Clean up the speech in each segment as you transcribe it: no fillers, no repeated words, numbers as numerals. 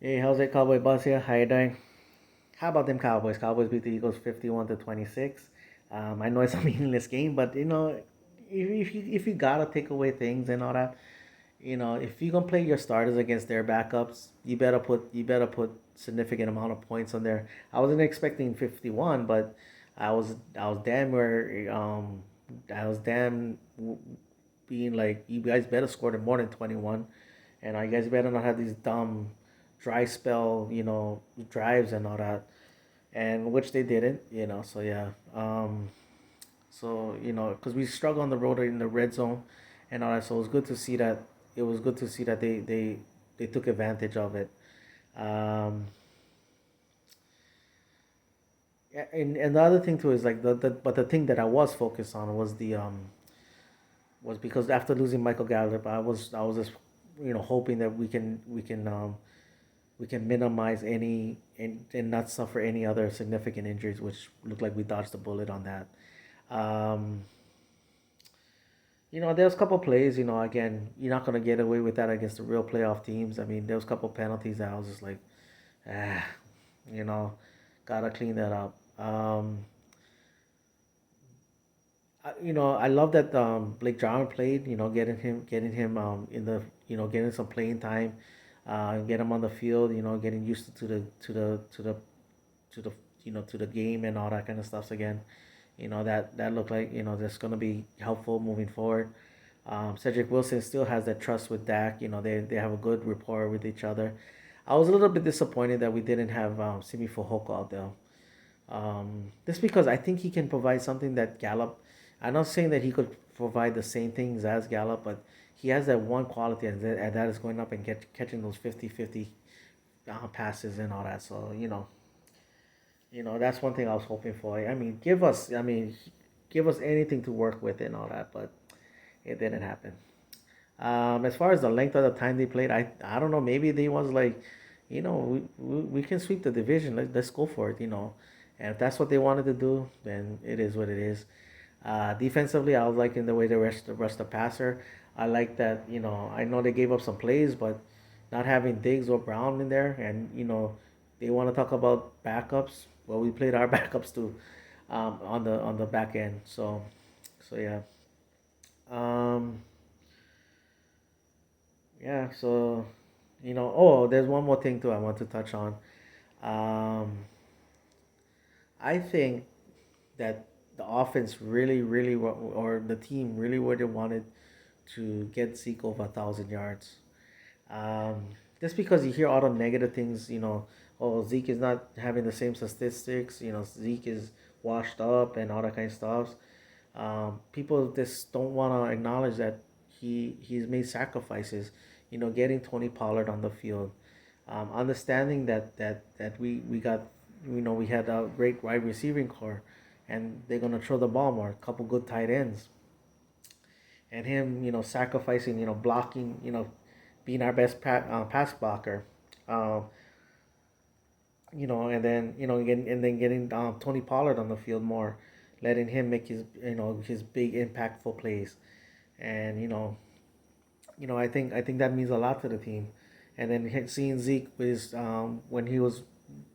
Hey, how's it, Cowboy Boss here? How you doing? How about them Cowboys? Cowboys beat the Eagles 51-26. I know it's a meaningless game, but if you gotta take away things and all that, if you gonna play your starters against their backups, you better put significant amount of points on there. I wasn't expecting 51, but I was damn where I was damn being like, you guys better score more than 21, and you guys better not have these dumb dry spell drives and all that, and which they didn't. So yeah. So because we struggle on the road in the red zone and all that, so it was good to see that. It was good to see that they took advantage of it. Um, and the other thing too is like the thing that I was focused on was the was because after losing Michael Gallup, I was just hoping that we can minimize any and not suffer any other significant injuries, which looked like we dodged the bullet on that. Um, there was a couple plays. Again, you're not gonna get away with that against the real playoff teams. I mean, there was a couple penalties that I was just like, ah, you know, gotta clean that up. I love that Blake Jarwin played. Getting him getting some playing time, get him on the field. Getting used to the game and all that kind of stuff again. That looked like that's gonna be helpful moving forward. Cedric Wilson still has that trust with Dak. They have a good rapport with each other. I was a little bit disappointed that we didn't have Simi Fehoko out there. Just because I think he can provide something that Gallup. I'm not saying that he could provide the same things as Gallup, but he has that one quality, and that is going up and catching those 50-50 passes and all that. So that's one thing I was hoping for. Give us anything to work with and all that, but it didn't happen. As far as the length of the time they played, I don't know. Maybe they was like, we can sweep the division. Let's go for it. And if that's what they wanted to do, then it is what it is. Defensively, I was liking the way the rest the passer. I like that. I know they gave up some plays, but not having Diggs or Brown in there, and they want to talk about backups. Well, we played our backups too, on the back end. So yeah. Um, yeah. So Oh, there's one more thing too I want to touch on. Um, I think that the offense really, really, or the team really would have wanted to get Zeke over 1,000 yards. Um, just because you hear all the negative things, oh, Zeke is not having the same statistics, Zeke is washed up and all that kind of stuff. People just don't want to acknowledge that he's made sacrifices, getting Tony Pollard on the field, understanding that we got, we had a great wide receiving core, and they're gonna throw the ball more, a couple good tight ends, and him, sacrificing, blocking, being our best pass blocker. Um, and then getting Tony Pollard on the field more, letting him make his big impactful plays, and I think that means a lot to the team, and then seeing Zeke was when he was,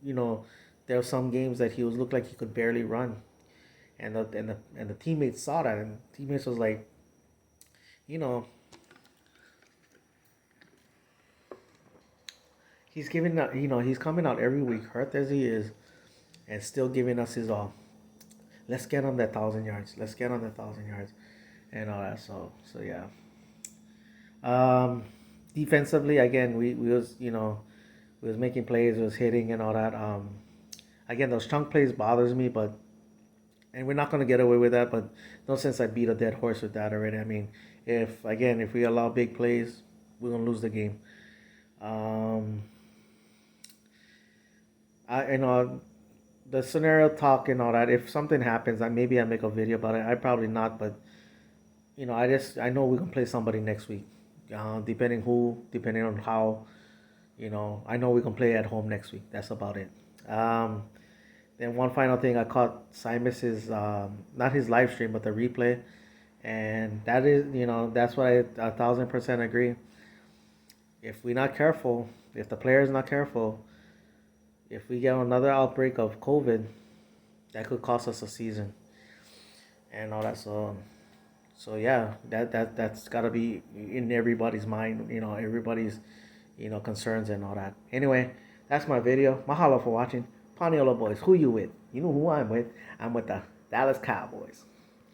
you know, there were some games that he was looked like he could barely run, and the teammates saw that, and teammates was like, you know, he's giving out, he's coming out every week, hurt as he is, and still giving us his all. Let's get on that 1,000 yards. Let's get on that 1,000 yards, and all that. So yeah. Um, Defensively, again, we was making plays, we was hitting and all that. Again, those chunk plays bothers me, but and we're not gonna get away with that. But no sense I beat a dead horse with that already. I mean, if we allow big plays, we're gonna lose the game. Um, the scenario talk and all that. If something happens, maybe I make a video about it. I probably not, but I know we can play somebody next week. Depending on how, I know we can play at home next week. That's about it. Um, then one final thing, I caught Simus's not his live stream, but the replay, and that's what I 1,000% agree. If we're not careful, if the player is not careful, if we get another outbreak of COVID, that could cost us a season and all that. So yeah, that's gotta be in everybody's mind. Everybody's concerns and all that. Anyway, that's my video. Mahalo for watching. Poniola boys, who you with? You know who I'm with. I'm with the Dallas Cowboys.